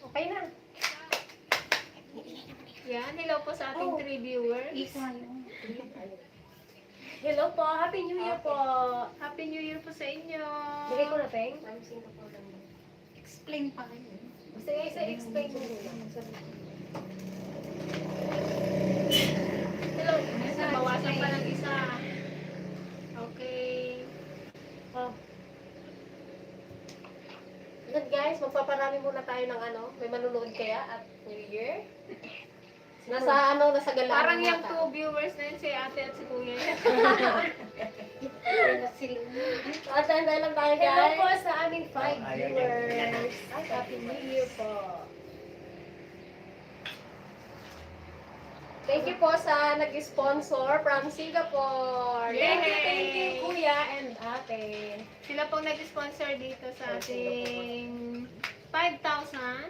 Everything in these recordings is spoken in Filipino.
Okay na. Yan, hello po sa ating 3 viewers. Hello po, Happy New Year po. Happy New Year po sa inyo. Bigay ko na, Teng. Explain pa kayo. Basta isa-explain mo muna. Hello, bawasan pa ng isa. Okay. Oh. Yan guys, magpaparami muna tayo ng ano. May manunood kaya at New Year. Nasa galaan Parang muna yung tayo. 2 viewers na yun, si ate at si kuya. At handa lang tayo guys. Hello po sa aming 5 viewers. Happy New Year po. Thank you po sa nag-sponsor from Singapore. Yay! Thank you, Kuya and Ate. Sila pong nag-sponsor dito sa ating 5,000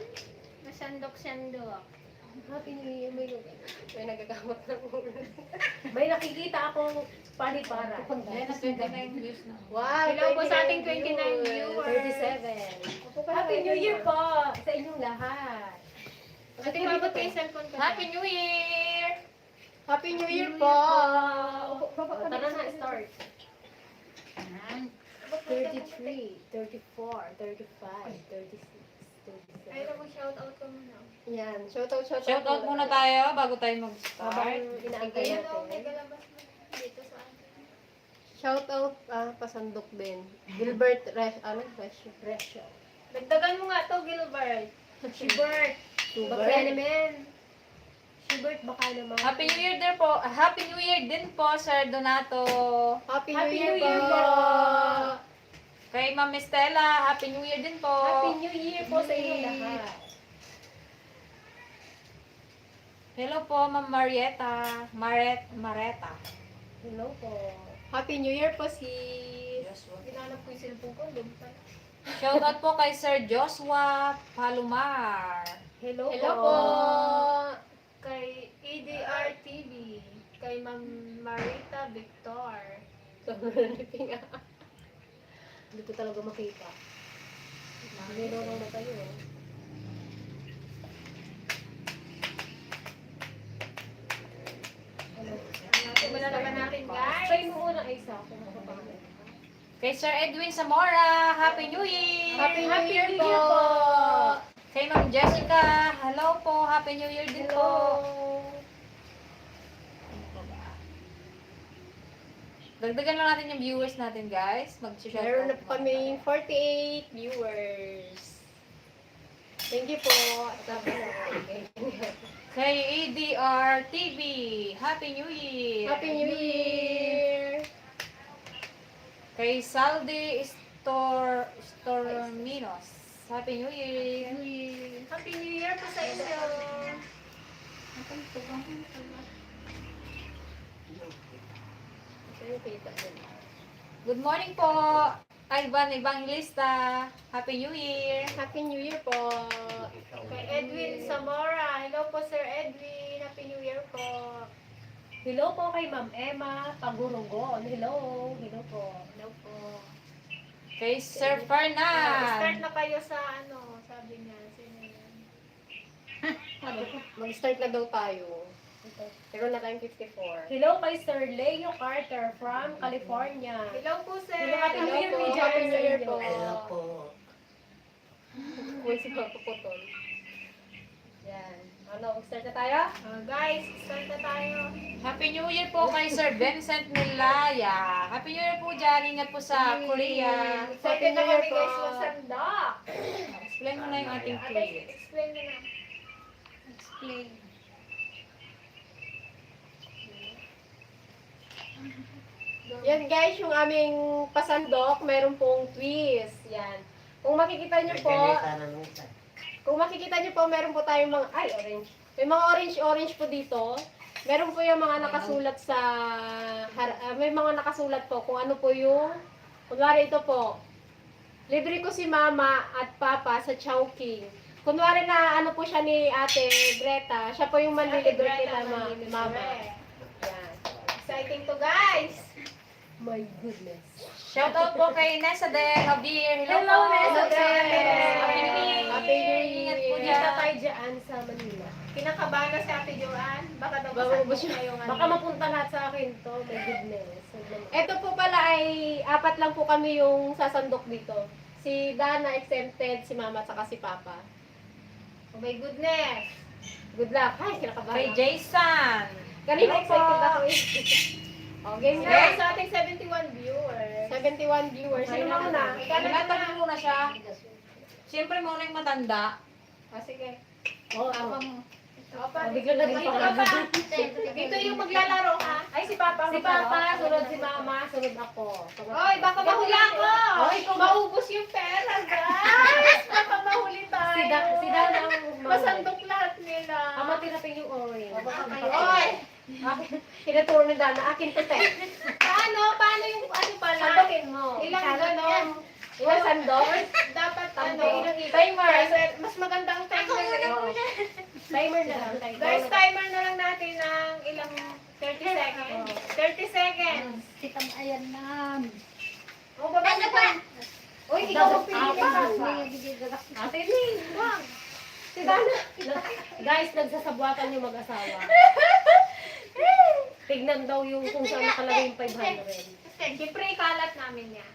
na sandok-sandok. Happy New Year. May nagagamot ng ulo. May nakikita akong palipara. Wow, Hello po sa ating 29 29 viewers. 37. Happy New Year po sa inyong lahat. Ate, mabot kayo yung cellphone ko. Happy New Year! Happy New Year po! Tara na, start. 33, 34, 35, 36, 37. Ay, mag-shoutout ko muna. Yan, shoutout Shoutout muna tayo bago tayo mag-start. Habang inaantay Ayun o, may natin. galabas na dito sa atin. Shoutout, pasandok din. Gilbert Resho. Dagdagan mo nga to, Gilbert. Shibert. Baka naman. Shubert, baka naman. Happy New Year din po. Happy New Year din po, Sir Donato. Happy Happy New Year New Year po! po! Kay Ma'am Estela, Happy New Year din po. Happy New Year po sa inyo lahat. Hello po, Ma'am Marieta. Mareta. Hello po. Happy New Year po, sis. Ginanap ko yung cellphone ko, doon pa. Shoutout po kay Sir Joshua Palomar. Hello, Hello po. Kay EDR TV. Kay Ma'am Marita Victor. Hindi ko talaga makita. Meron na tayo eh. Simulan naman natin, guys. Try mo muna isa kung makapagod. Kay Sir Edwin Zamora, Happy New Year! Happy New Year New po! Year po! Kay Ma'am Jessica, hello po, Happy New Year din Hello! po. Dagdagan lang natin yung viewers natin, guys. Mag-shoutout. Meron na po kami 48 viewers. Thank you po. Sabi na. Kay ADR TV, Happy New Year! Happy New Year! Kay Saldi Storminos, Happy New Year! Happy New Year po sa inyo. Good morning po, Ivan Evangelista, Happy New Year! Happy New Year po. Kay Edwin Zamora. Hello po, Sir Edwin. Happy New Year po. Hello po kay Ma'am Emma Pagurugon. Hello. Hello po. Hello po. Kay Sir Start Fernan, na kayo sa ano, sabi niya. Sino yan? Mag-start na daw tayo. Meron na tayong 54. Hello kay Sir Leo Carter from California. Hello po, Sir. Hello, Happy New Year, po. Media. Happy New Year po. Hello po. Uy, si Papa Putol. Yan. Ano, mag-start na tayo? Guys, start na tayo. Happy New Year po kay Sir Vincent Milaya. Happy New Year po dyan, ingat po sa Korea. Excited na New Year kami po. guys magsanda. Explain mo na yung ating Ate, prayer. explain mo na. Explain. Yan guys, yung aming pasandok, meron pong twist. Yan. Kung makikita nyo po, meron po tayong mga, orange. May mga orange po dito. Meron po yung mga nakasulat sa, may mga nakasulat po kung ano po yung, kunwari ito po, libre ko si mama at papa sa Chowking. Kunwari na ano po siya ni Ate Greta, siya po yung manlilibre kila mama. Yan. Exciting to, guys. My goodness. Shoutout po kay Nessa de Javier. Hello, Hello, po. Nessa de. Happy New Year. Happy New Year. Ingat po Kita tayo dyan sa Manila. Kinakabahan na si Ate Joanne. Baka daw Maubos masakit na yung Baka mapunta lahat sa akin to. My goodness. Ito po pala ay apat lang po kami yung sasandok dito. Si Dana exempted, si Mama at saka si Papa. Oh my goodness. Good luck. Ay, kinakabahan Kay ako. Jason. Kanina Hello po. excited ako eh. O, game Hello na. sa ating 71 viewers. 71 viewers. Okay, Sino na. na? Ilatag muna siya. Siyempre muna yung matanda. Ah, sige. Oo. Papa, Bigla na dito dito ka pa. Dito yung maglalaro ha. Ay, si Papa. Si Papa, sunod si Mama, sunod ako. Oy, baka mahula ko. Oy, Maubos yung pera, guys. Baka mahuli tayo. Si Dana ang Masandok lahat nila. Kamatirating yung orange. Oy, Tinaturo ni Dana, akin to te. paano yung ano pala? Sandokin mo. Ilang ganon? Ilang sandok? Dapat ano? Timer. Mas maganda ang timer. Oo. Timer na lang. Timer. Guys, timer na lang natin ng ilang 30 seconds. 30 seconds. Ayan na. O, baba na pa. Uy, ikaw ang pili ka. Ate, Ate Ning, wag. Si Dana. Guys, nagsasabuatan yung mag-asawa. Tignan daw yung kung saan nakalagay yung 500. Siyempre, ikalat namin yan.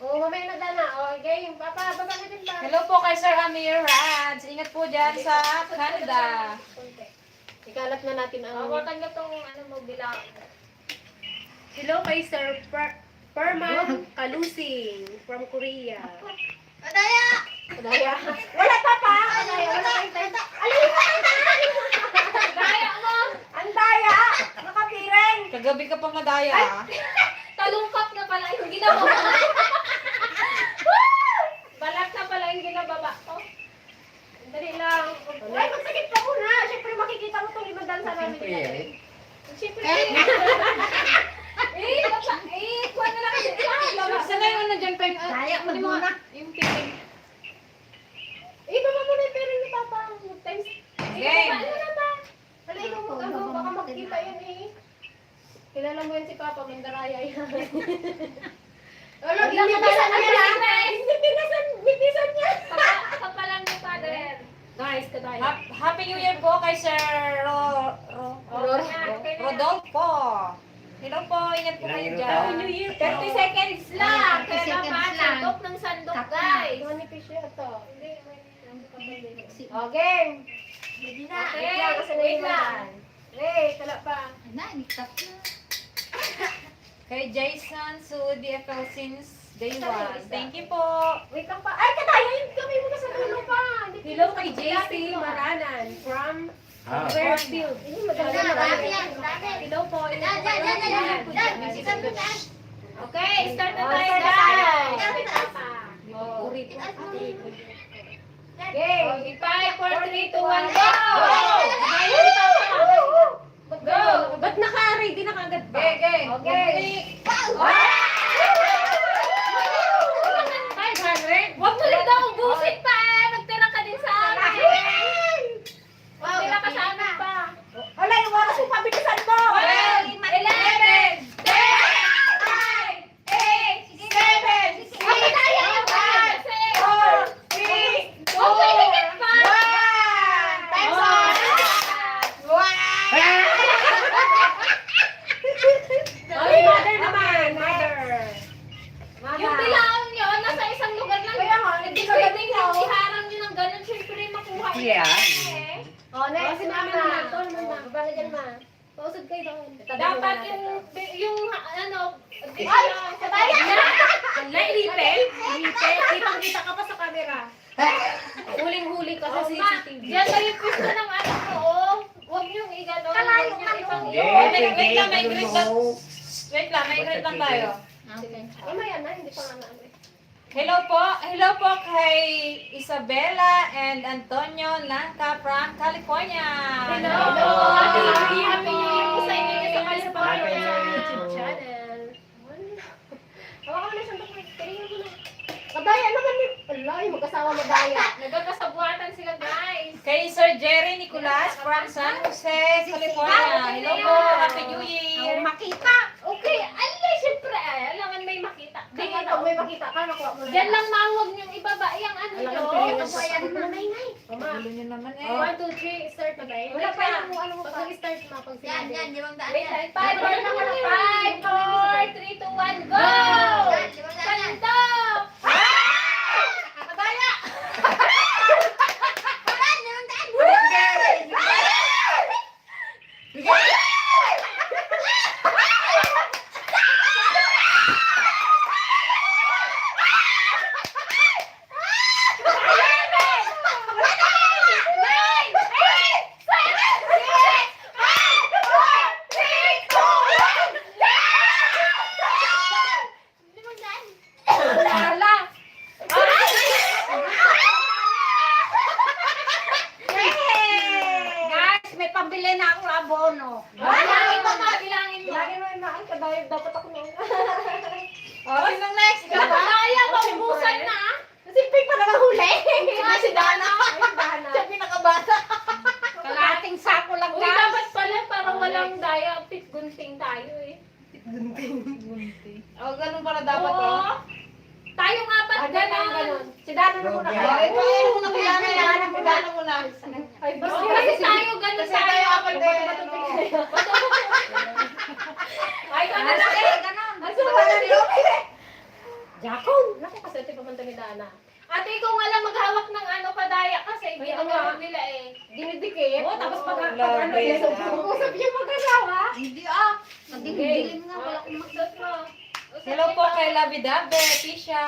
Oo, mamaya na Dana. O, game. Papa, baba na din ba? Hello po kay Sir Amir Rads. Ingat po dyan sa Canada. Ikalat na natin ang... Hawakan nyo tong ano mo bilang. Hello kay Sir Perman Kalusing from Korea. Daya. Wala pa pa. Daya. Wala pa yung Daya mo! Ang daya. Nakapiring. Kagabi ka pa madaya. Talungkap na pala yung ginawa. Balat na pala yung ginababa ko. Dali lang. Ay, magsakit pa muna. Siyempre makikita mo itong limang dansa namin. Siyempre. Kuha na lang kasi. Sana yung ano dyan pa yung... Daya mo muna. Yung piling. Baba muna yung pera ni Papa. Times. Game. Ano na ba? Hala, ikaw mag-ano. Baka makita yan eh. Kilala mo yan si Papa. Mandaraya yan. Wala, ginipisan niya lang. Ginipisan niya. Kapalan mo pa din. Guys, kadaya. Happy New Year po kay Sir Rodolfo. Hello po, ingat po kayo dyan. New Year. 30 seconds lang. 30 Kaya seconds naman, lang. sandok ng sandok, guys. Manipis siya ito. Si- O, game. Hindi na. Okay, Wait lang, kasi wait naiwan lang. yan. Wait, wala pa. Na, nikap na. Kay Jason Sudi FL since day 1. Thank you po. Wait lang pa. Ay, kadaya yung kamay mo na sa dulo pa. Hello kay JC Maranan from Fairfield. Dami yan, dami. Hello po. Yan, yan, yan, yan, yan. Isikan mo na. Okay, start na Oh, tayo, start na guys. tayo. Oh. Game. 5, 4, 3, 2, 1, go! Go! Ba't naka-ready na kagad pa? Okay. Okay. 500? Huwag mo lang daw ubusin pa eh. Magtira ka din sa amin. Magtira ka sa amin pa. Wala, yung oras mo, pabilisan mo! 12, 11, 10, 9, 8, 7, 6, 5, 4, 3, 2, 1. Time's up! Ay, mother naman. Mother. Yung bilaon nyo, nasa isang lugar lang. Kaya nga, Hindi hindi ko ka pwedeng iharang nyo ng ganun. Siyempre, makuha nyo. Eh. O, next, si mama. Mama na, tol, Mama. Baba na dyan, ma. Pausad kayo doon. Dapat yung ano, Ay! Kadaya! Wala, ilipit. Ilipit. Kitang-kita ka pa sa camera. Huling-huli ka sa CCTV. Diyan kayo pwesto ng ano ko, oh. Huwag niyong igano. Kalayo huwag ka, niyong ibang Wait lang, may greet lang. Wait lang, may greet lang tayo. Okay. Mamaya na, hindi pa nga na. Hello po kay Isabella and Antonio Lanca from California. Hello. Happy New Happy Year po sa inyo sa Sa California. YouTube channel. Hawakan mo na siyang doktor. Tingnan mo na. Kadaya naman yun. Wala, yung mag-asawa madaya. Nagkakasabuatan sila, guys. Kay Sir Jerry Nicolas from San Jose, California. Hello po, Happy New Year. Makita. Okay, alay, syempre, alangan may makita. Tingnan mo. Pag may makita ka, nakuha mo na. Diyan lang mawag yung ibaba. Yung ano Alam nyo. ko yun. Ako ayan na nay. Mama. Gulo nyo naman eh. 1, 2, 3, start na ba eh? Wala pa yung ano mo pa. Pag start na, pag Yan, sinabi. yan, limang daan Wait yan. lang. 5, 4, 3, 2, 1, go! Yan, limang daan yan. Sandok! Kabaya! Yan, limang daan. Lala! Guys, may pambili na akong abono. Bilangin mo pa, bilangin mo. Lagi mo yung maan, kadayag dapat ako nung. Oh, sinong next? Kaya, maubusan na. Kasi pink pa naman huli. Si Dana. Ay, Dana. Siya pinakabata. Kalating sako lang Uy, guys. dapat pala parang walang daya. Pit gunting tayo eh. Oh, ganun pala dapat Oo. oh. Tayong apat ganon. Si Dana na muna. Ay, kaya mo na kailangan yan. Kailangan mo na. Ay, basta Kasi tayo ganon Kasi tayo tayo. apat din. Ay, ganon Ano na. ganon. Ang sama na niyo. Jakon! Naku, kasi ito papunta ni Dana. Ate, ikaw nga lang maghawak ng ano kadaya kasi hindi Kaya naman nga. nila eh. Dinidikit. Oo, tapos pag ano Grabe. yan. Usap yung mag-asawa. Hindi ah. Magdilim nga, wala akong Magsot mo. Hello po kay Labi Dabe, Tisha.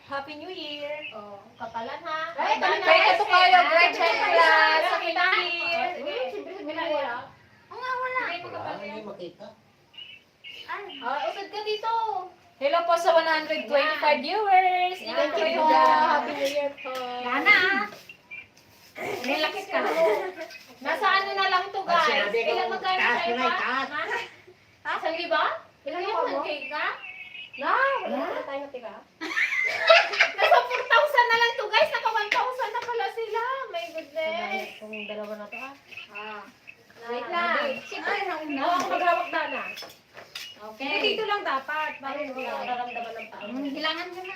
Happy New Year. Oh, kapalan ha. Ay, Dana, Kay Kato kayo, Esther. Gretchen Ay, Plus. Happy Happy New New Year. Sige. Siyempre sabi na wala. Oo nga, wala. Sige, magkapalan. Hindi makita. Usad ka dito. Hello po sa 125 viewers. Ingat Thank kayo you po. dyan. Happy New Year po. Dana. Relax ka. Nasa ano na lang to Pag guys. sinabi ko, Ilan magkano taas sa'yo na, pa? taas. Ha? Sa liba? Ilan Ilan yung yung mo? cake ka? Na, wala na tayo natira. Nasa 4,000 na lang to guys. Naka 1,000 na pala sila. My goodness. Kung dalawa na to ah. Wait lang. Siyempre na una. Oo, ako maghawak Dana. Okay. Dito lang dapat. Para hindi ako nararamdaman ng paa. Hilangan mo na.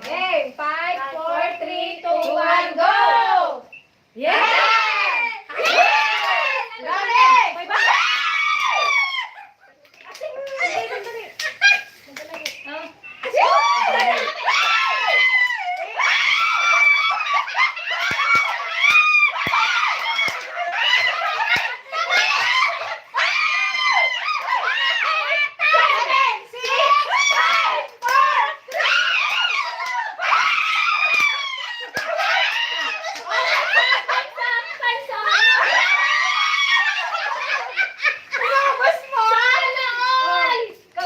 Game! 5, 4, 3, 2, 1, go! Yeah! Dali! May ba? Ay, sandali.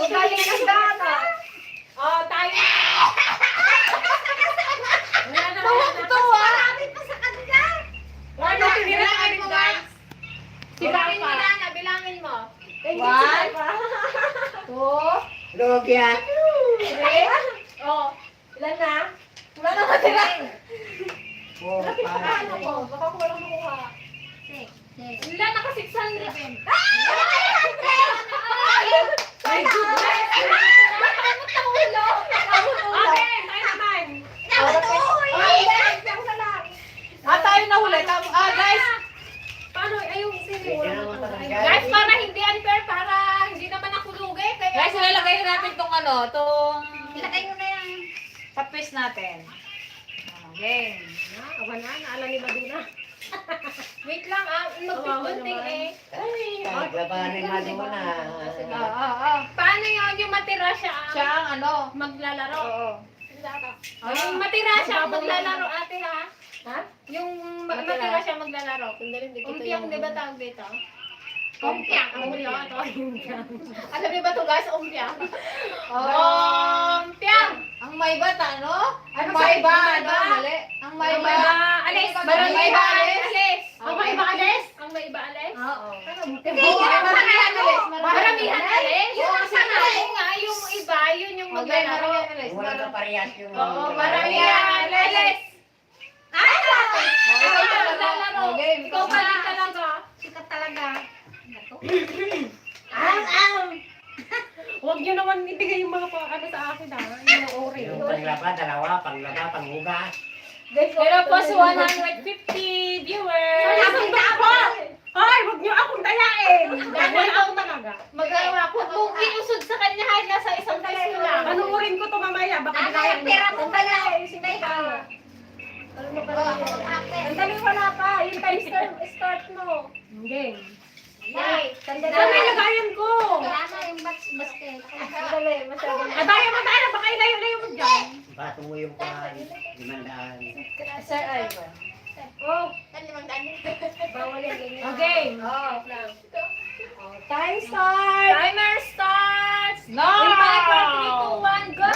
Galing ng Dana. Oh, tayo. Wala na wala na. Marami pa sa kanila. Wala na tira na kami guys. Bilangin mo na, bilangin mo. Thank you, One. Sir. Logya. Oh, ilan na? Wala na matira. Lapit pa ka, ano ko? Baka ko walang makuha. Wala, naka 600. My goodness! Okay, tayo naman. Tayo na huli. Guys, Paano? Ayun, sili. Guys, para hindi unfair, para hindi naman ako lugi. Kaya guys, ilalagay natin tong tong Ilagay mo na yan. sa quiz natin. Okay. Awan na, naalam ni Maduna. wait lang magpipunting eh. Paglabanin na doon na. Paano yung matira siya Siya ang maglalaro? Oo. Yung matira siya ang maglalaro, ate ha? Ha? Yung matira siya maglalaro. Umpiang, di ba tawag dito? Umpiang. Umpiang. Alam niyo ba ito guys? Umpiang. Umpiang. Ang may bata, no? Ano Ang may ba? ba? Mali. Ang may Ang ba? may iba, alis. Ang may iba, alis. alis. Ang may iba alis? Ang may iba, alis. Oo. Maramihan alis. Maramihan alis. Oo, Yung kasi sinabi nga, yung iba, yun yung Okay, maglalaro. maramihan alis. Walang kaparehas yung... Oo, maramihan alis. Ikaw na maglalaro. Okay, Ikaw pa rin talaga. Sikat talaga. Huwag niyo naman ibigay yung mga ano sa akin ha. Yung Oreo. Panglaba, dalawa, panghugas. Pero po sa 150 viewers. Nasaan ba ako? Hoy, huwag niyo akong dayain. Wala ako talaga. Magawa ko. Huwag mong iusod sa kanya kahit nasa isang piso lang. Panuorin ko to mamaya. Baka Ano dayain yung pera ko pala? Sinay ka. Sandali, wala pa. Yung time start mo. Hindi. Yay. Saan may lagayan ko? Kailangan yung basket. Sandali, masyado. Tayo mo tayo. Baka ilayo-layo mo dyan. Bato mo yung pan, 500. Sir Ivan. Oh, Bawal yan ganyan. Okay. oh. Time start! Timer starts now! In 5, 4, 3, 2, 1, go!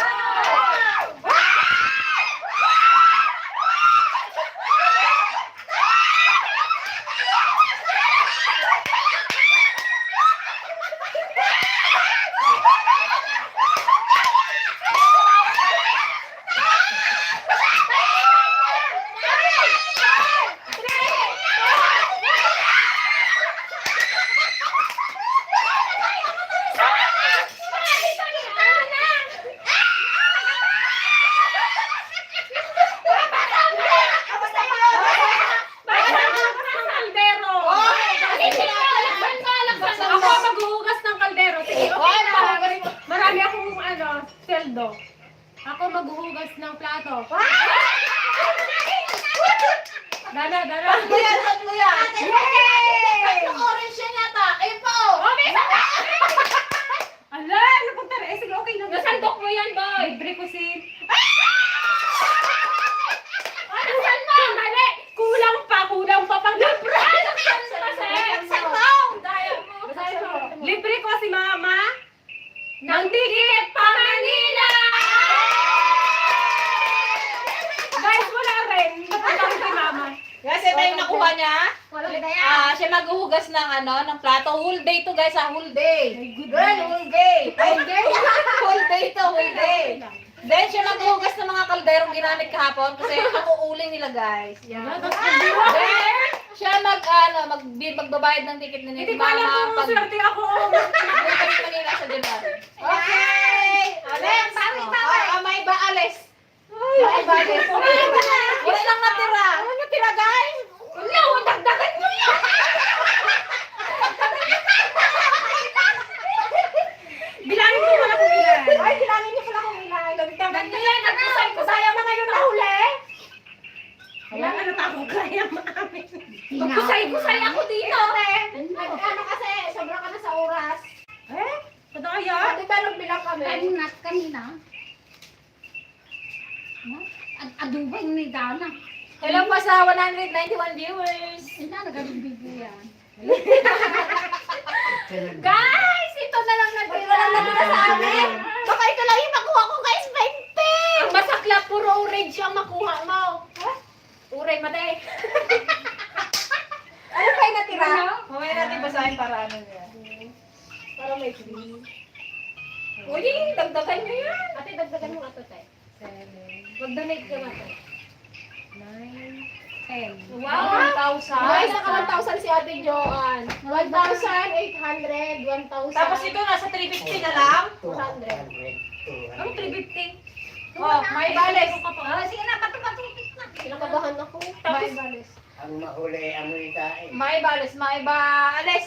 Ako maghuhugas ng kaldero. Sige, okay na. Marami akong sweldo. Ako maghuhugas ng plato. Dana. Saan mo yan? Yay! Orange yan yata. Ayun pa oh. Ala, napunta rin. Sige, okay lang. Nasandok mo yan, boy. Libre ko si... Nasaan mo? Mali! Kulang pa pang libre. Libre ko si mama ng ticket pa Manila! Guys, wala rin. Napunta rin si mama. Guys, ito yung nakuha niya. Walang daya. Siya maghuhugas ng plato. Whole day to guys, whole day. Ay, good Girl, night. whole day. Whole day. Whole day to, whole day. Then siya maghuhugas ng mga kalderong ginamit kahapon kasi ako uling nila guys. Then siya magbabayad ng ticket ni Hindi ko alam kung swerte ako. Pag Manila sa January. Okay! Alex! May ba, Alex? May ba, Alex? Wala lang natira. Wala natira, guys. Wala, dagdagan mo yan. Bilangin ko wala kung ilan. Ay, bilangin niyo pala kung ilan. Dagdagan mo yan. Nagkusay Sayang na ngayon nahuli. Wala na ako kaya maamin. Magkusay-kusay ako dito. Ano kasi, sobra ka na sa oras. Eh? Kadaya? Di ba nagbilang kami? Kanina. Adubay ni Dana. Hello po sa 191 viewers. Hindi na nagalibigo yan. Guys, ito na lang natira. Wala na natira sa amin. Baka ito lang yung makuha ko guys, 20. Ang masaklap, puro orange ang makuha mo. Uray, matay. Ano kayo natira? Mamaya natin basahin para ano yan. Para may free. Uy, dagdagan nyo yan. Ate, dagdagan mo ato, tay. 7, Mag-donate ka na, tay. 9, 10. Wow. 1,000. Ay, naka 1,000 si Ate Joanne. 1,800, 1,000. Tapos ito nasa 350 na lang. 200. Ano 350? Oh, may bales. Sige na, patupatukit na. Kinakagahan ako. Tapos, Ang mahuli, ang ikain. may bales, may bales.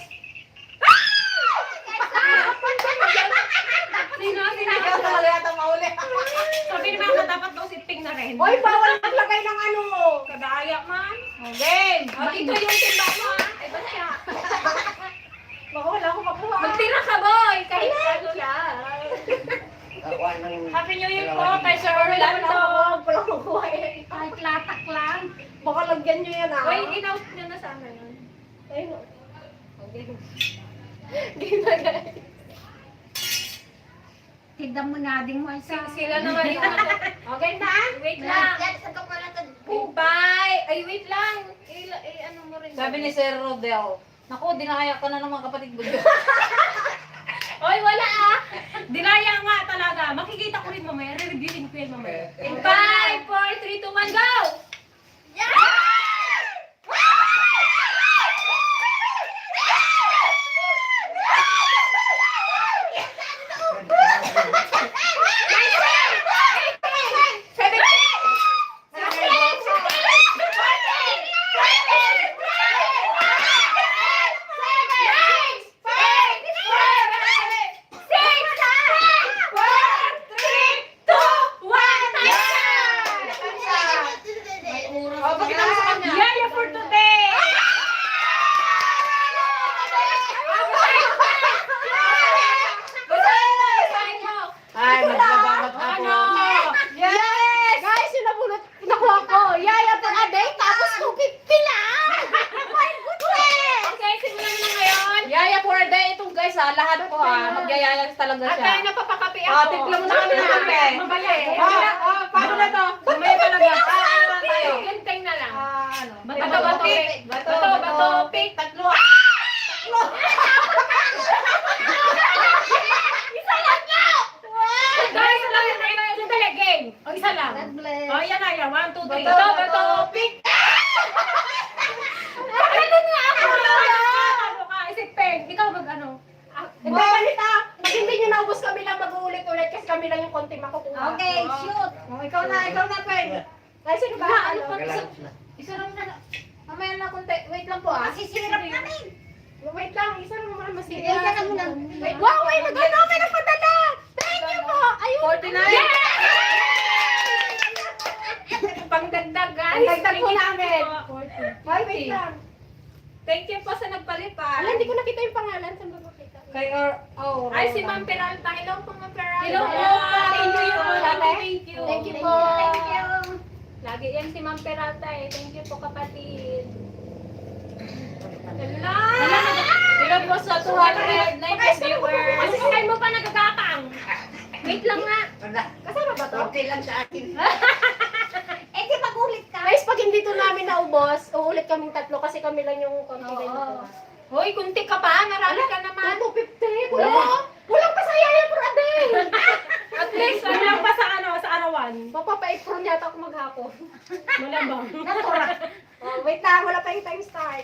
Sino? Ikaw talaga yata mahuli. Sabi ni mama dapat daw sitting na rin. Hoy, bawal maglagay ng ano. Kadaya man. Okay. Dito yung timba mo ha. Ay, ba siya? Baka wala akong makuha. Magtira ka boy. Kahit ano lang. Ako ng... Happy New Year po kay Sir Orlando. Wala akong makuha eh. Kahit latak lang. Baka lagyan nyo yan ah. Uy, in-out nyo na sa amin. Ayun. Tignan mo na din mo isa. Sila na nga yung ano. Okay na? Wait lang. Yan, sa kapwa natin. Bye! Ay, wait lang. Ano mo rin. Sabi ni Sir Rodel, naku, dinakaya ka na ng mga kapatid mo. Oy, wala ah. Dinaya nga talaga. Makikita ko rin mamaya. Re-reviewin ko yan mamaya. In 5, 4, 3, 2, 1, go! for today! Ay, magbababat ako. Ano? Yes! Guys, yung nabunot, nakuha ko. Yaya to a day, tapos 250 lang. My goodness! Okay, simulan mo na ngayon. Yaya for a day. Itong guys ha, lahat po ha. Magyayaya talaga At siya. tayo napapakapi ako. Ah, tikla mo na kami ng kape. Mabali. Paano na to? Mamaya talaga. Ano na tayo? Ganteng na lang. Ano? Bato, pick. Bato, pick. Tatlo. Guys, isa lang yun. Sandali, game. O, isa lang. God bless. O, yan na yan. 1, 2, 3. Bato, Bato, pick. Ano nga ako? Ano ka? Isip pen. Ikaw ano? Nagbabalit Kasi hindi nyo naubos kami lang mag-uulit-ulit kasi kami lang yung konti makukuha. Okay, shoot. Ikaw na, Pen. Ay, sino ba? Ano? Magalang na. Isa lang na. Mamaya na konti. Wait lang po ah. Masisirap namin. Wait lang, isa lang mga masira. Isa lang muna. Wait, wow, may nag-ano, may nagpadala! Thank you po! Ayun! 49. Pangdagdag, guys. Ang dagdag po namin. Ay, wait 40. lang. Thank you po sa nagpalipan. Ala, hindi ko nakita yung pangalan. Saan ba makita? Kay Ay, si Ma'am Peralta. Hello po, Ma'am Peralta. Hello po. Thank you. Thank you. Thank you po. Thank you. Lagi yan si Ma'am Peralta eh. Thank you po, kapatid. Hello! Hello po sa 290 viewers. Kasi saan mo pa nagagapang? Wait lang nga. Wala. Kasama ba to? Okay lang sa akin. Eh, di mag-ulit ka. Guys, pag hindi to namin naubos, uulit kaming tatlo kasi kami lang yung konti Oo. din nakuha. Hoy, kunti ka pa. Marami ka naman. 250! Kulang! Kulang pa sa yaya for a day! At least, ano lang pa sa arawan. Mapapa-apron yata ako maghapon. Malabang. Oh, wait lang, wala pa yung time start.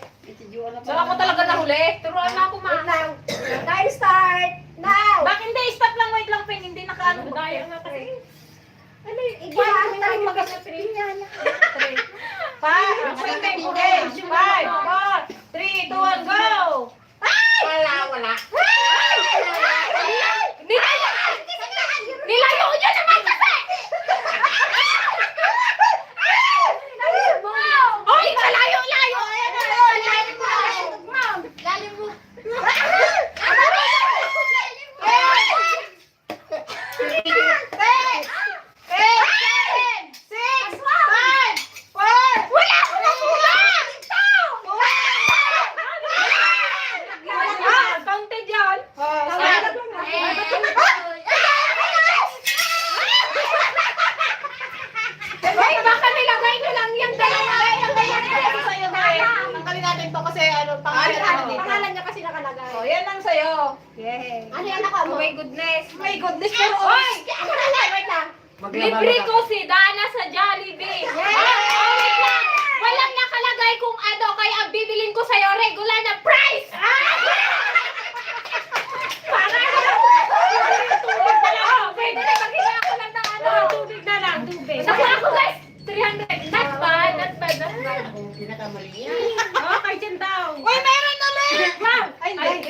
So ako talaga nahuli. Turuan mo ako, Wait Ma. lang. Time start! Now! Bakit hindi? Stop lang, wait lang, Pen. Hindi nakaano. Daya nga kasi. Ano yung igyan mo tayo Pinyana. 5, 4, 3, 2, 1, go! Wala. Nilayo nyo naman kasi! Hoy, kalayo-layo! Lalim mo. Counted yan. Hoy, baka nilagay nyo lang yung dalawa. Tanggalin natin to kasi ano, pangalan natin dito. Pangalan niya kasi nakalagay. Oh, yan lang sa'yo. Ano yan ako mo? Oh my goodness. My goodness, pero Hoy! Ako na lang, wait lang. Libre ko si Dana sa Jollibee. Oh, wait lang. Walang nakalagay kung ano, kaya ang bibilin ko sa'yo regular na price. Para tubig na lang. Pwede na maghinga ako lang ng ano. Tubig na lang, tubig. Saka ako guys, 300. Not bad, not bad, not bad. Kung pinakamali yan. Okay, dyan daw. Uy, meron ulit! Wow! Ay, hindi.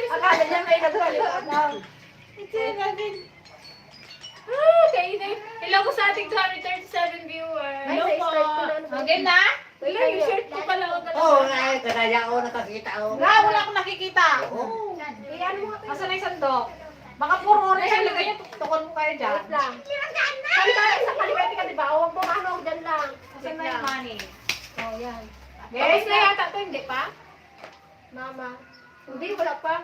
Akala niya may nagkalimutan. Okay, hello po sa ating 237 viewers. Ay, Hello po. sa-start ko na ano ba? Okay na? Hello, yung shirt ko pala. Oo, kadaya ako nakakita ako. Wala akong nakikita. Oo. Eh, ano mo ka? Asan na yung sandok? Baka puro orange yung lagay niya. Tukon mo kayo dyan. Wait lang. Saan tayo? Sa kaliwete ka, diba? Huwag mo ano, dyan lang. Asan na yung money? Oh, yan. Tapos na yata to, hindi pa? Mama. Hindi, wala pa.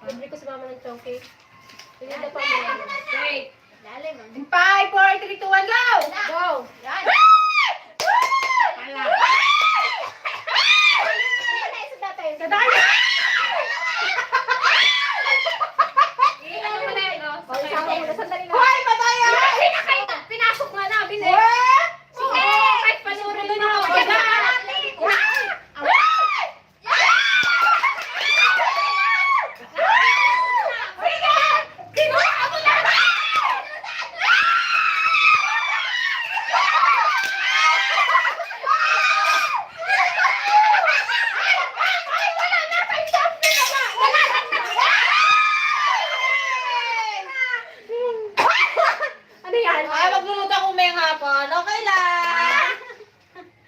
Libre ko si mama ng chonky. Hindi pa mo. Wait. Lalim. 5, 4, 3, 2, 1, go! Go! Yan. Sa dahil! Ano mo na yun, no? Oh, isama mo na. Sandali lang. Hoy, mataya! Pinasok nga namin eh. What? Sige, kahit panurin mo na ako.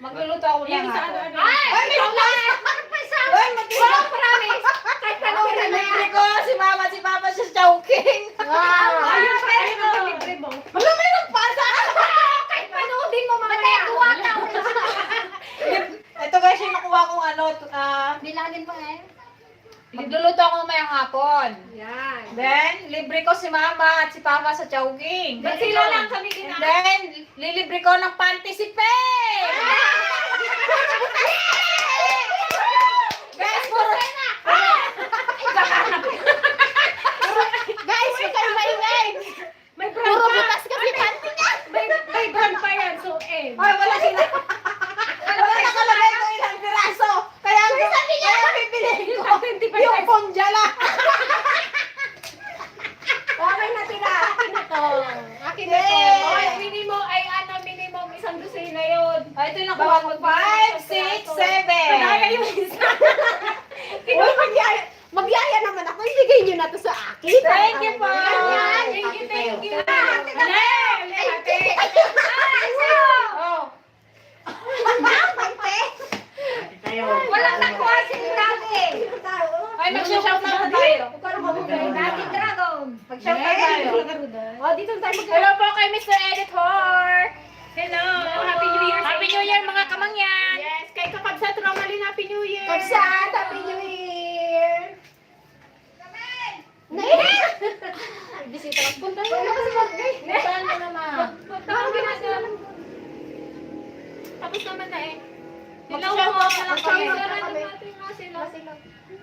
Magluluto ako ng Yung sa hapon. ano-ano. Ay, may Uy, Wow, promise! Kahit panoorin na yan. Libre ko si Mama, si Papa sa Chowking. Wow! Ayun, ayun ang libre mo. Wala, may nagpasa. Kahit panoodin mo mamaya. Ito guys, yung nakuha kong ano, Bilangin mo eh. magluluto ako mamayang hapon. Yan. Then, libre ko si Mama at si Papa sa Chowking. Ba't sila lang kami And ginagawa? then, lilibre ko ng panty si Peng! Guys, puro... Guys, huwag kayo maingay. May brand Puro pa. butas kasi panty niya. May brand pa yan. So, Ay, wala sila. Wala nakalagay ko ilang piraso. Kaya bibilihin ko. Yung ponjala. Okay na tira. Akin na to. Akin na to. Ay, minimum, ay ano, minimum, isang dosina yun. Ay, ito yung nakuha ko. 5, 6, 7. Kaya yung isa. Uy, magyaya naman ako. Ibigay niyo na to sa akin. Thank you po. Thank you, thank you. Oh. Ate tayo. Walang nakuha si Dati. Ay, mag-shout na tayo. Dati Dragon. Mag-shout na tayo. Oh, dito tayo mag- Hello po kay Mr. Editor. Hello. Happy New Year. Happy New Year mga kamangyan. Yes, kay Kakabsat Romalyn, Happy New Year. Kapsat, Happy New Year! Bisita lang. Punta na kasi mag-gay. Saan mo naman? Parang ginagawa. Tapos naman na eh. Hello po. Mag-shoutout lang kami. Natin nga sila.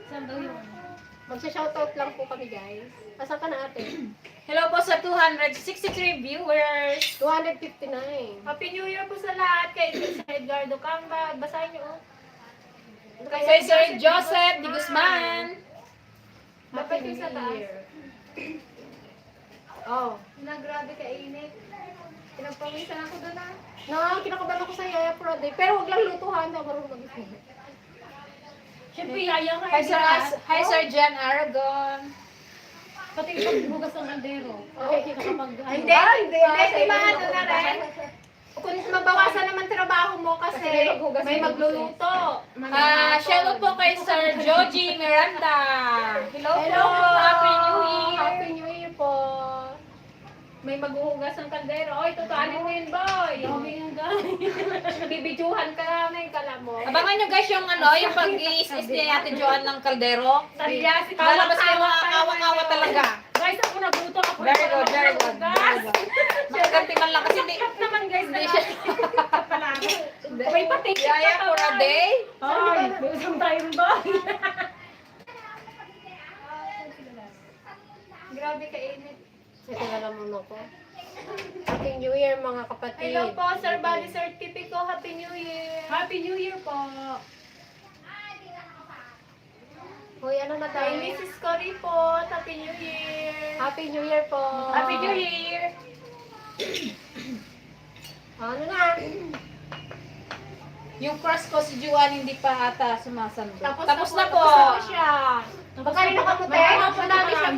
Saan daw yun? Mag-shoutout lang po kami, guys. Asan ka na ate? Hello po sa 263 viewers. 259. Happy New Year po sa lahat. Kay Sir Edgardo Camba. Basahin niyo. Kay Sir Joseph Di Guzman. Dapat yung sa taas. Oh. Na grabe ka-init. Pinagpawisan ako doon ah. Kinakabahan ako sa Yaya Prode. Pero wag lang lutuhan daw. Marunong mag-isip. Siyempre, yaya ka. Hi Sir Jan Aragon. Pati pagbugas ng kaldero. Okay. Hindi. Hindi. Hindi, maano na rin. Kung mabawasan naman trabaho mo kasi may magluluto. Shoutout po kay Sir Joji Miranda. Hello Hello po. po. Happy New Year. Happy New Year po. May maghuhugas ng kaldero. Oy, tutuanin mo yun, boy. Bibidyuhan ka namin, kala mo. Abangan nyo guys yung ano, yung pag-iis ni Ate Joan ng kaldero. Talya, si Lalabas kayo mga kawa-kawa talaga. Guys, ako nagluto ako. Very good, very good. Very good. Makaganti man lang kasi hindi. Cut naman guys, Hindi siya. May patik. Yaya for a day. Ay, may usang tayong boy. Grabe ka-init. Ito na lang muna ko. Happy New Year mga kapatid. Hello po, Sir Bali Certifico. Happy New Year. Happy New Year po. Hoy, ano na tayo? Kay Mrs. Cory po. Happy New Year. Happy New Year po. Happy New Year. Ano na? Yung crush ko si Juan hindi pa ata sumasando. Tapos na po. Tapos na siya. Magkano ka po, te? Madami siya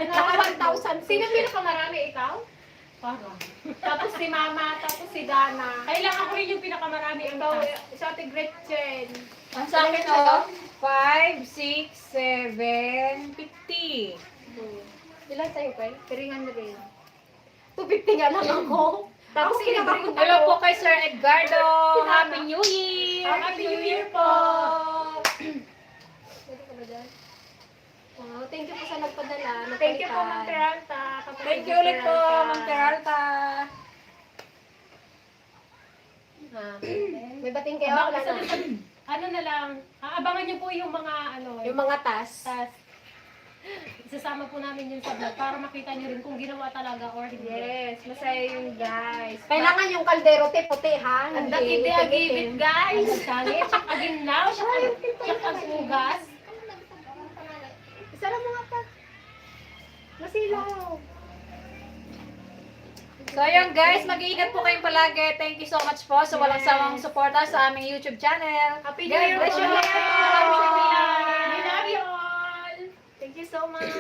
Naka 1,000. Sino pinakamarami? Ikaw? Parang. Tapos si Mama, tapos si Dana. Ay lang ako rin yung pinakamarami. Ikaw, sa Ate Gretchen. Ang sa akin oh, 5, 6, 7, 50. Ilan sa'yo, Pen? 300. 250 nga lang ako. Tapos kinabakot Hello po kay Sir Edgardo. Happy New Year. Happy New Year po. Pwede ka ba dyan? Wow, thank you po sa nagpadala. Thank you po, Ma'am Napalitan. Peralta. Thank you ulit po, Ma'am Peralta. Ah, may bating kayo? Abang- Wala na. Ano na lang, abangan niyo po yung mga ano, Yung mga tas. tas isasama po namin yun sa vlog para makita niyo rin kung ginawa talaga or hindi. Yes, masaya yun guys. Kailangan yung kaldero te puti ha. Ang Hindi dakiti agibit itim. guys. Ang sangit, siya aginaw, siya ang ugas. Isara mo nga pa. Masilaw. So ayun guys, mag-iingat po kayong palagi. Thank you so much po sa walang sawang suporta sa aming YouTube channel. Happy God New Year bless po. you all. Happy New Year. We love you all. Thank you so much.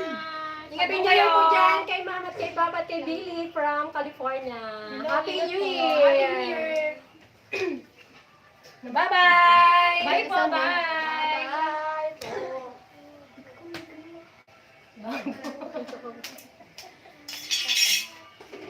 Ingat Happy po New Year kayo. po dyan kay Mama at kay Papa at kay Billy from California. Happy New Happy Year. New Year. Bye-bye! Bye po, bye! Bye po.